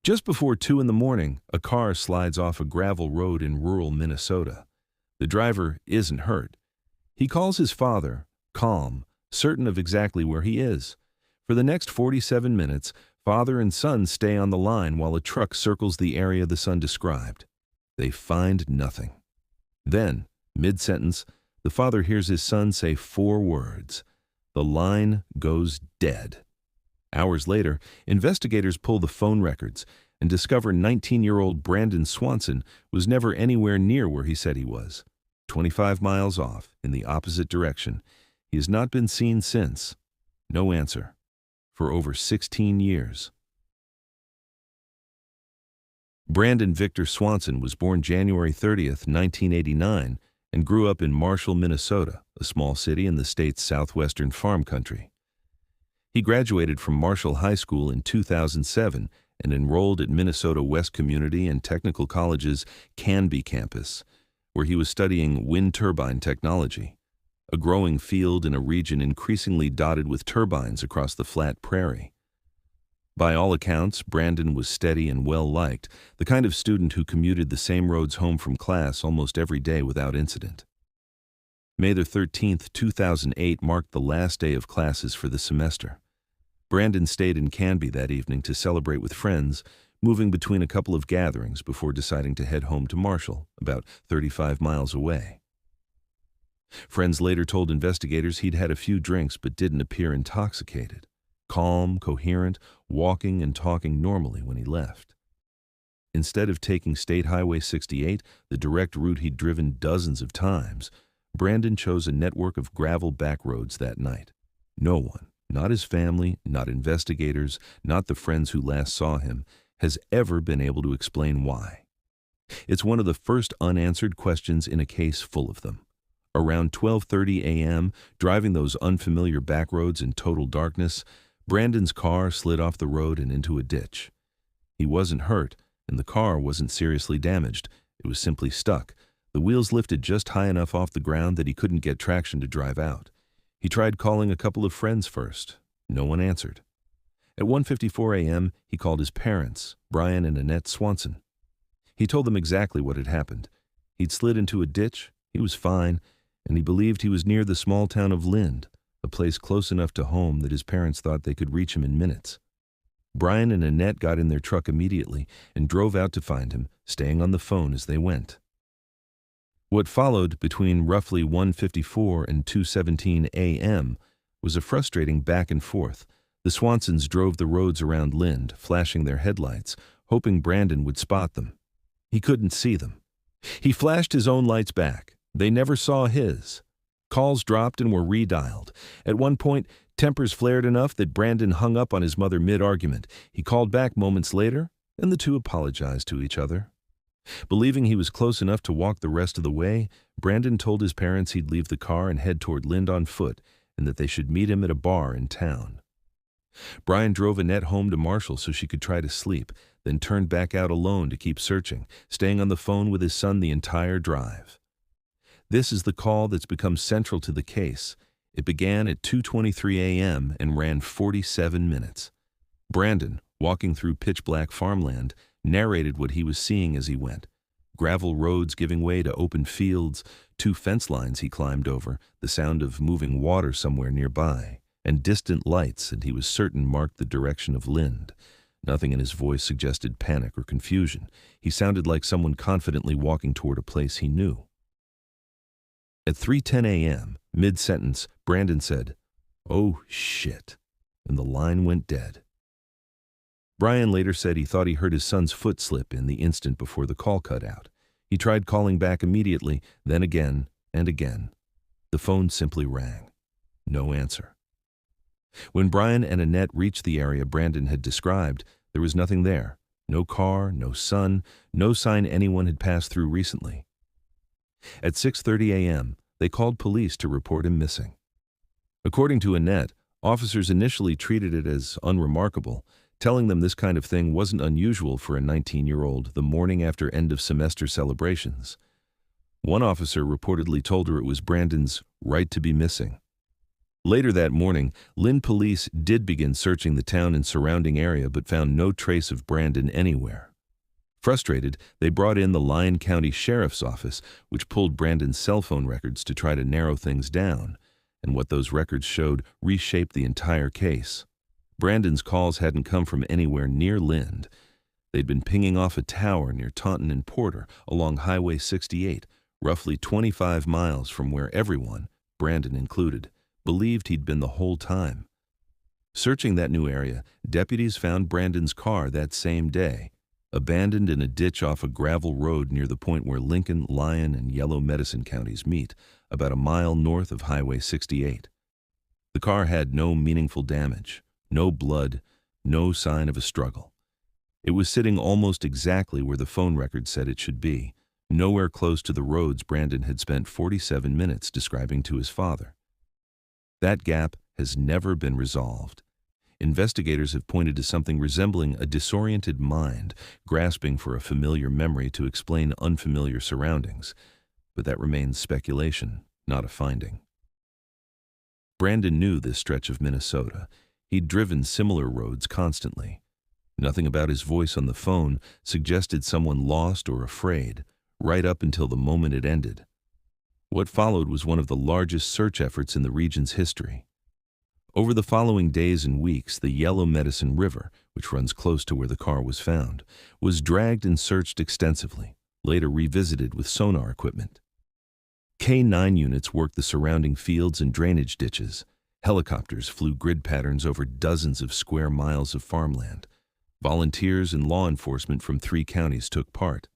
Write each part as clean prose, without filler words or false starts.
Just before 2 in the morning, a car slides off a gravel road in rural Minnesota. The driver isn't hurt. He calls his father, calm, certain of exactly where he is. For the next 47 minutes, father and son stay on the line while a truck circles the area the son described. They find nothing. Then, mid-sentence, the father hears his son say 4 words. The line goes dead. Hours later, investigators pull the phone records and discover 19-year-old Brandon Swanson was never anywhere near where he said he was. 25 miles off, in the opposite direction. He has not been seen since. No answer. For over 16 years. Brandon Victor Swanson was born January 30th, 1989, and grew up in Marshall, Minnesota, a small city in the state's southwestern farm country. He graduated from Marshall High School in 2007 and enrolled at Minnesota West Community and Technical College's Canby campus, where he was studying wind turbine technology, a growing field in a region increasingly dotted with turbines across the flat prairie. By all accounts, Brandon was steady and well-liked, the kind of student who commuted the same roads home from class almost every day without incident. May 13, 2008 marked the last day of classes for the semester. Brandon stayed in Canby that evening to celebrate with friends, moving between a couple of gatherings before deciding to head home to Marshall, about 35 miles away. Friends later told investigators he'd had a few drinks but didn't appear intoxicated, calm, coherent, walking and talking normally when he left. Instead of taking State Highway 68, the direct route he'd driven dozens of times, Brandon chose a network of gravel back roads that night. No one, not his family, not investigators, not the friends who last saw him, has ever been able to explain why. It's one of the first unanswered questions in a case full of them. Around 12:30 a.m., driving those unfamiliar back roads in total darkness, Brandon's car slid off the road and into a ditch. He wasn't hurt, and the car wasn't seriously damaged. It was simply stuck. The wheels lifted just high enough off the ground that he couldn't get traction to drive out. He tried calling a couple of friends first. No one answered. At 1:54 a.m., he called his parents, Brian and Annette Swanson. He told them exactly what had happened. He'd slid into a ditch, he was fine, and he believed he was near the small town of Lind, a place close enough to home that his parents thought they could reach him in minutes. Brian and Annette got in their truck immediately and drove out to find him, staying on the phone as they went. What followed between roughly 1:54 and 2:17 a.m. was a frustrating back and forth. The Swansons drove the roads around Lind, flashing their headlights, hoping Brandon would spot them. He couldn't see them. He flashed his own lights back. They never saw his. Calls dropped and were redialed. At one point, tempers flared enough that Brandon hung up on his mother mid-argument. He called back moments later, and the two apologized to each other. Believing he was close enough to walk the rest of the way, Brandon told his parents he'd leave the car and head toward Lind on foot, and that they should meet him at a bar in town. Brian drove Annette home to Marshall so she could try to sleep, then turned back out alone to keep searching, staying on the phone with his son the entire drive. This is the call that's become central to the case. It began at 2:23 a.m. and ran 47 minutes. Brandon, walking through pitch-black farmland, narrated what he was seeing as he went. Gravel roads giving way to open fields, 2 fence lines he climbed over, the sound of moving water somewhere nearby, and distant lights, and he was certain marked the direction of Lind. Nothing in his voice suggested panic or confusion. He sounded like someone confidently walking toward a place he knew. At 3:10 a.m., mid-sentence, Brandon said, "Oh, shit," and the line went dead. Brian later said he thought he heard his son's foot slip in the instant before the call cut out. He tried calling back immediately, then again and again. The phone simply rang. No answer. When Brian and Annette reached the area Brandon had described, there was nothing there. No car, no sun, no sign anyone had passed through recently. At 6:30 a.m., they called police to report him missing. According to Annette, officers initially treated it as unremarkable, telling them this kind of thing wasn't unusual for a 19-year-old the morning after end-of-semester celebrations. One officer reportedly told her it was Brandon's right to be missing. Later that morning, Lynn police did begin searching the town and surrounding area but found no trace of Brandon anywhere. Frustrated, they brought in the Lyon County Sheriff's Office, which pulled Brandon's cell phone records to try to narrow things down, and what those records showed reshaped the entire case. Brandon's calls hadn't come from anywhere near Lynn. They'd been pinging off a tower near Taunton and Porter along Highway 68, roughly 25 miles from where everyone, Brandon included, believed he'd been the whole time. Searching that new area, deputies found Brandon's car that same day, abandoned in a ditch off a gravel road near the point where Lincoln, Lyon, and Yellow Medicine counties meet, about a mile north of Highway 68. The car had no meaningful damage, no blood, no sign of a struggle. It was sitting almost exactly where the phone record said it should be, nowhere close to the roads Brandon had spent 47 minutes describing to his father. That gap has never been resolved. Investigators have pointed to something resembling a disoriented mind grasping for a familiar memory to explain unfamiliar surroundings, but that remains speculation, not a finding. Brandon knew this stretch of Minnesota. He'd driven similar roads constantly. Nothing about his voice on the phone suggested someone lost or afraid, right up until the moment it ended. What followed was one of the largest search efforts in the region's history. Over the following days and weeks, the Yellow Medicine River, which runs close to where the car was found, was dragged and searched extensively, later revisited with sonar equipment. K-9 units worked the surrounding fields and drainage ditches. Helicopters flew grid patterns over dozens of square miles of farmland. Volunteers and law enforcement from 3 counties took part.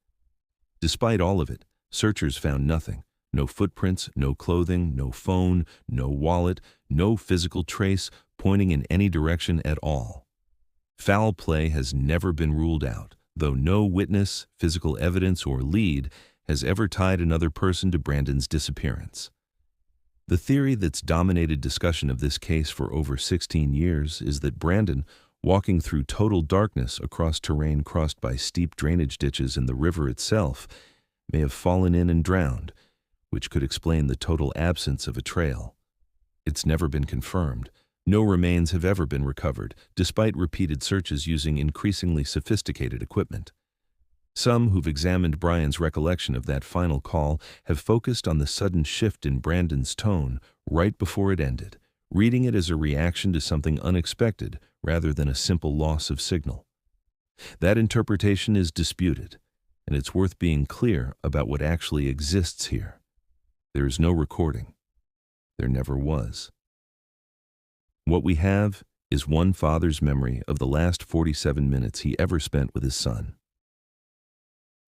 Despite all of it, searchers found nothing. No footprints, no clothing, no phone, no wallet, no physical trace pointing in any direction at all. Foul play has never been ruled out, though no witness, physical evidence, or lead has ever tied another person to Brandon's disappearance. The theory that's dominated discussion of this case for over 16 years is that Brandon, walking through total darkness across terrain crossed by steep drainage ditches in the river itself, may have fallen in and drowned, which could explain the total absence of a trail. It's never been confirmed. No remains have ever been recovered, despite repeated searches using increasingly sophisticated equipment. Some who've examined Brian's recollection of that final call have focused on the sudden shift in Brandon's tone right before it ended, reading it as a reaction to something unexpected rather than a simple loss of signal. That interpretation is disputed, and it's worth being clear about what actually exists here. There is no recording. There never was. What we have is one father's memory of the last 47 minutes he ever spent with his son.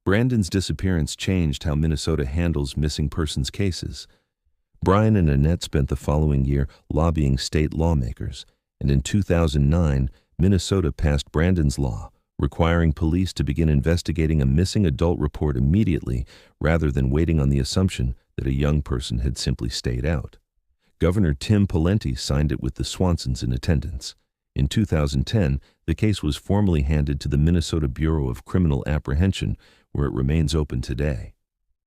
Brandon's disappearance changed how Minnesota handles missing persons cases. Brian and Annette spent the following year lobbying state lawmakers, and in 2009, Minnesota passed Brandon's law, requiring police to begin investigating a missing adult report immediately rather than waiting on the assumption that a young person had simply stayed out. Governor Tim Pawlenty signed it with the Swansons in attendance. In 2010, the case was formally handed to the Minnesota Bureau of Criminal Apprehension, where it remains open today.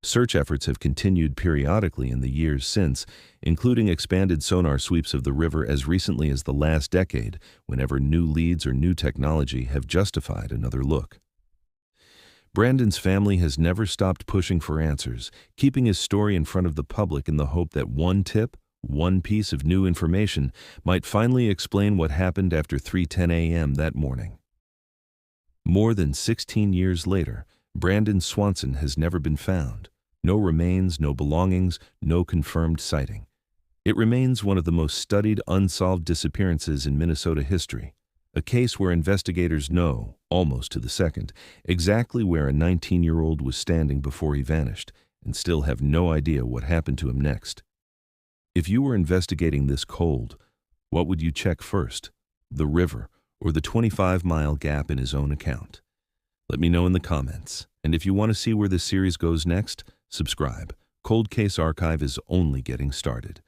Search efforts have continued periodically in the years since, including expanded sonar sweeps of the river as recently as the last decade, whenever new leads or new technology have justified another look. Brandon's family has never stopped pushing for answers, keeping his story in front of the public in the hope that one tip, one piece of new information, might finally explain what happened after 3:10 a.m. that morning. More than 16 years later, Brandon Swanson has never been found. No remains, no belongings, no confirmed sighting. It remains one of the most studied unsolved disappearances in Minnesota history, a case where investigators know, almost to the second, exactly where a 19-year-old was standing before he vanished, and still have no idea what happened to him next. If you were investigating this cold, what would you check first? The river, or the 25-mile gap in his own account? Let me know in the comments. And if you want to see where this series goes next, subscribe. Cold Case Archive is only getting started.